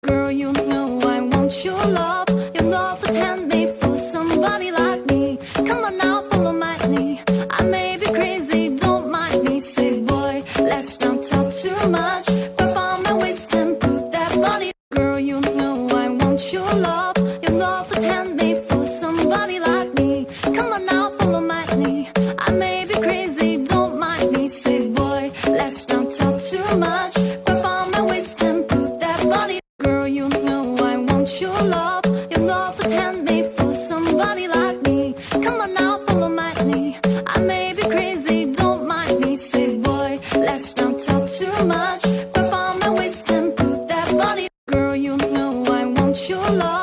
Girl, you know I want your love. Your love was handmade for somebody like me. Come on now, follow my lead. I may be crazy, don't mind me. Say, boy, let's not talk too much. Grab on my waist and put that body. Girl, you know I want your love. Your love was handmade for somebody like me. Come on now, follow my lead. I may be crazy, don't mind me. Say, boy, let's not talk too much. Grab on my waist and put that body. Girl, you know I want your love. Your love was handmade for somebody like me. Come on now, follow my lead. I may be crazy, don't mind me. Say, boy, let's not talk too much. Grab on my waist and put that body. Girl, you know I want your love.